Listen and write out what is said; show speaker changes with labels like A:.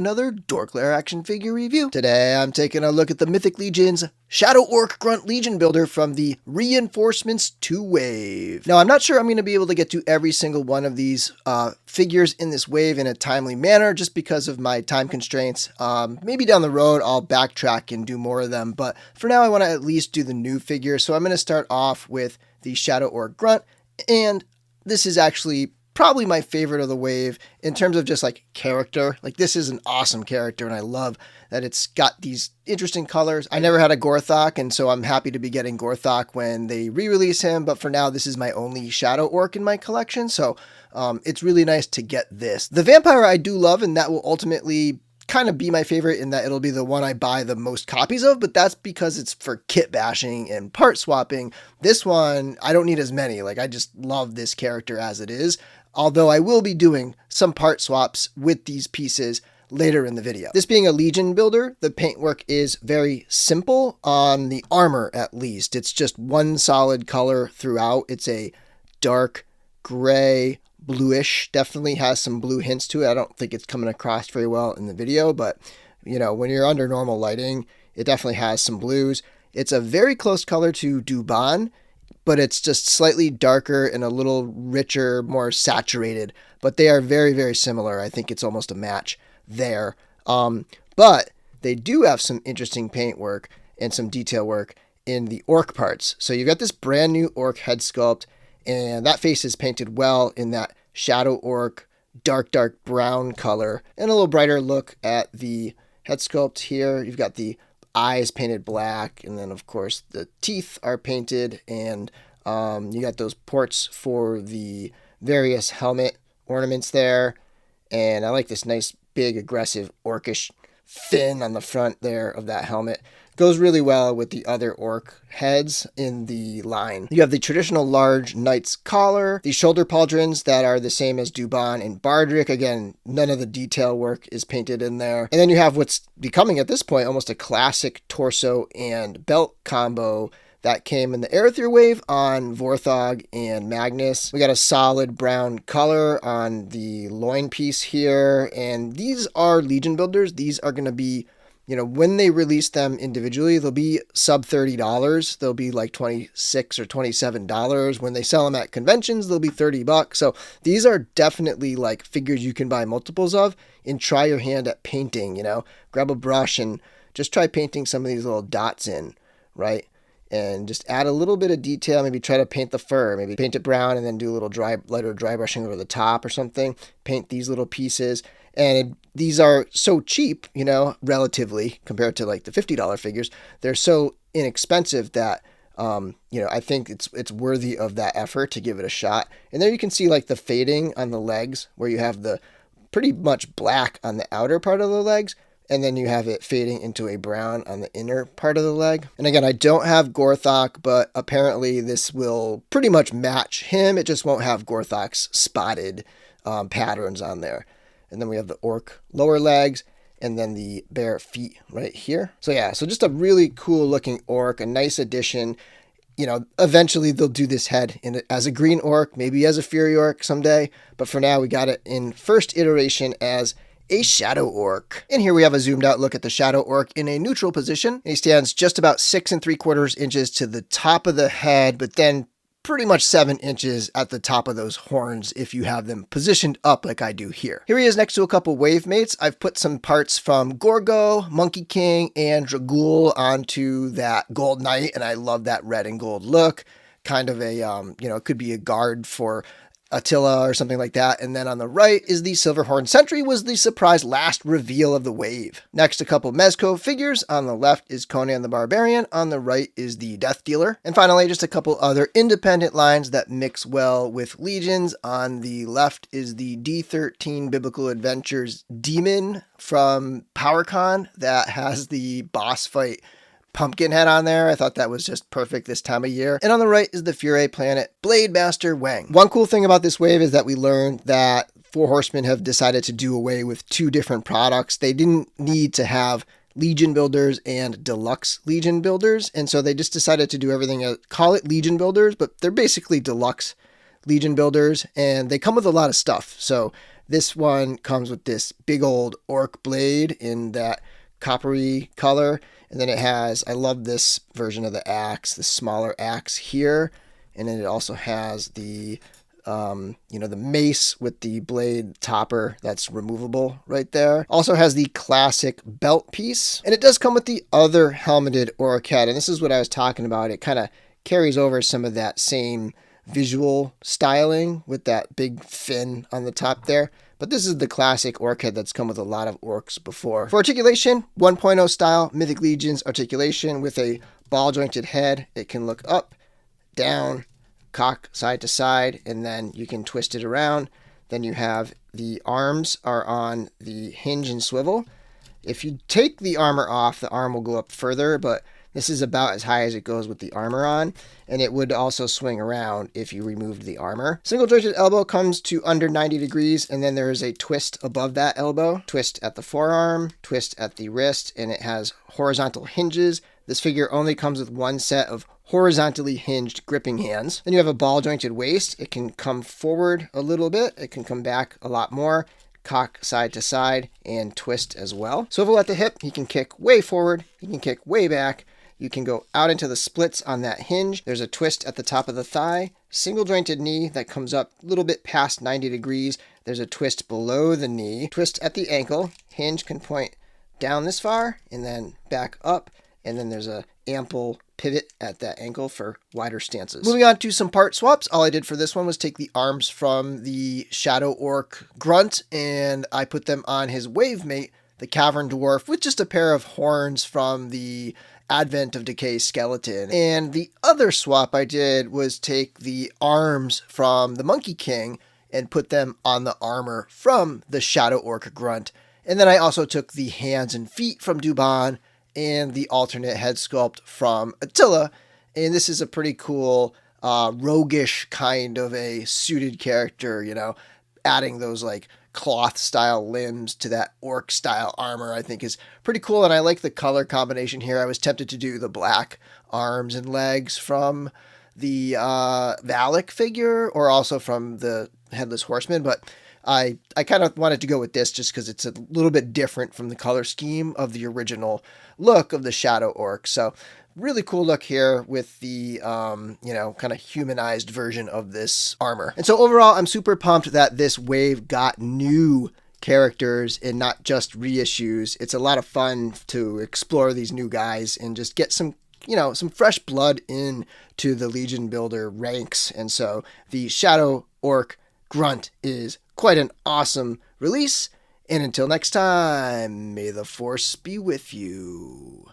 A: another DorkLair action figure review. Today I'm taking a look at the Mythic Legion's Shadow Orc Grunt Legion builder from the Reinforcements 2 wave. Now I'm not sure I'm going to be able to get to every single one of these figures in this wave in a timely manner just because of my time constraints. Maybe down the road I'll backtrack and do more of them, but for now I want to at least do the new figures. So I'm going to start off with the Shadow Orc Grunt, and this is actually probably my favorite of the wave in terms of just like character. Like, this is an awesome character, and I love that it's got these interesting colors. I never had a Gorthok, and so I'm happy to be getting Gorthok when they re-release him, but for now this is my only Shadow Orc in my collection, so it's really nice to get this. The Vampire I do love, and that will ultimately kind of be my favorite in that it'll be the one I buy the most copies of, but that's because it's for kit bashing and part swapping. This one, I don't need as many. Like, I just love this character as it is, although I will be doing some part swaps with these pieces later in the video. This being a Legion builder, the paintwork is very simple on the armor at least. It's just one solid color throughout. It's a dark gray, bluish, definitely has some blue hints to it. I don't think it's coming across very well in the video, but you know, when you're under normal lighting, it definitely has some blues. It's a very close color to Dubon, but it's just slightly darker and a little richer, more saturated, but they are very, very similar. I think it's almost a match there. But they do have some interesting paint work and some detail work in the orc parts. So you've got this brand new orc head sculpt, and that face is painted well in that Shadow Orc dark brown color, and a little brighter look at the head sculpt here. You've got the eyes painted black, and then of course the teeth are painted, and you got those ports for the various helmet ornaments there. And I like this nice big aggressive orcish fin on the front there of that helmet. Goes really well with the other orc heads in the line. You have the traditional large knight's collar, the shoulder pauldrons that are the same as Dubon and Bardric. Again, none of the detail work is painted in there. And then you have what's becoming at this point almost a classic torso and belt combo that came in the Aether wave on Vorthog and Magnus. We got a solid brown color on the loin piece here, and these are Legion builders. These are going to be, you know, when they release them individually, they'll be sub $30. They'll be like $26 or $27. When they sell them at conventions, they'll be $30. So these are definitely like figures you can buy multiples of and try your hand at painting, you know, grab a brush and just try painting some of these little dots in, right? And just add a little bit of detail, maybe try to paint the fur, maybe paint it brown and then do a little lighter dry brushing over the top or something. Paint these little pieces. And these are so cheap, you know, relatively compared to like the $50 figures. They're so inexpensive that, you know, I think it's worthy of that effort to give it a shot. And there you can see like the fading on the legs where you have the pretty much black on the outer part of the legs, and then you have it fading into a brown on the inner part of the leg. And again, I don't have Gorthok, but apparently this will pretty much match him. It just won't have Gorthok's spotted patterns on there. And then we have the orc lower legs, and then the bare feet right here. So yeah, so just a really cool looking orc, a nice addition. You know, eventually they'll do this head as a green orc, maybe as a fury orc someday. But for now, we got it in first iteration as a Shadow Orc. And here we have a zoomed out look at the Shadow Orc in a neutral position. He stands just about 6 3/4 inches to the top of the head, but then pretty much 7 inches at the top of those horns if you have them positioned up like I do here. Here he is next to a couple wave mates. I've put some parts from Gorgo, Monkey King, and Dragul onto that Gold Knight, and I love that red and gold look. Kind of a, you know, it could be a guard for Attila or something like that. And then on the right is the Silverhorn Sentry, was the surprise last reveal of the wave. Next, a couple Mezco figures. On the left is Conan the Barbarian. On the right is the Death Dealer. And finally, just a couple other independent lines that mix well with Legions. On the left is the D13 Biblical Adventures Demon from PowerCon that has the boss fight pumpkin head on there. I thought that was just perfect this time of year. And on the right is the Fury Planet Blade Master Wang. One cool thing about this wave is that we learned that Four Horsemen have decided to do away with 2 different products. They didn't need to have Legion builders and deluxe Legion builders, and so they just decided to do everything, call it Legion builders, but they're basically deluxe Legion builders, and they come with a lot of stuff. So this one comes with this big old orc blade in that coppery color. And then it has, I love this version of the axe, the smaller axe here. And then it also has the, the mace with the blade topper that's removable right there. Also has the classic belt piece. And it does come with the other helmeted orc head. And this is what I was talking about. It kind of carries over some of that same visual styling with that big fin on the top there. But this is the classic orc head that's come with a lot of orcs before. For articulation, 1.0 style Mythic Legion's articulation with a ball jointed head. It can look up, down, cock side to side, and then you can twist it around. Then you have the arms are on the hinge and swivel. If you take the armor off, the arm will go up further, but this is about as high as it goes with the armor on, and it would also swing around if you removed the armor. Single jointed elbow comes to under 90 degrees, and then there is a twist above that elbow, twist at the forearm, twist at the wrist, and it has horizontal hinges. This figure only comes with one set of horizontally hinged gripping hands. Then you have a ball jointed waist. It can come forward a little bit. It can come back a lot more. Cock side to side and twist as well. Swivel at the hip. He can kick way forward. He can kick way back. You can go out into the splits on that hinge. There's a twist at the top of the thigh. Single jointed knee that comes up a little bit past 90 degrees. There's a twist below the knee. Twist at the ankle. Hinge can point down this far and then back up. And then there's a ample pivot at that ankle for wider stances. Moving on to some part swaps. All I did for this one was take the arms from the Shadow Orc Grunt and I put them on his wave mate, the Cavern Dwarf, with just a pair of horns from the Advent of Decay skeleton. And the other swap I did was take the arms from the Monkey King and put them on the armor from the Shadow Orc Grunt. And then I also took the hands and feet from Dubon and the alternate head sculpt from Attila. And this is a pretty cool, roguish kind of a suited character, adding those like cloth style limbs to that orc style armor, I think is pretty cool. And I like the color combination here. I was tempted to do the black arms and legs from the Valak figure or also from the Headless Horseman, but I kind of wanted to go with this just because it's a little bit different from the color scheme of the original look of the Shadow Orc. So really cool look here with the, kind of humanized version of this armor. And so overall, I'm super pumped that this wave got new characters and not just reissues. It's a lot of fun to explore these new guys and just get some fresh blood into the Legion builder ranks. And so the Shadow Orc Grunt is quite an awesome release. And until next time, may the Force be with you.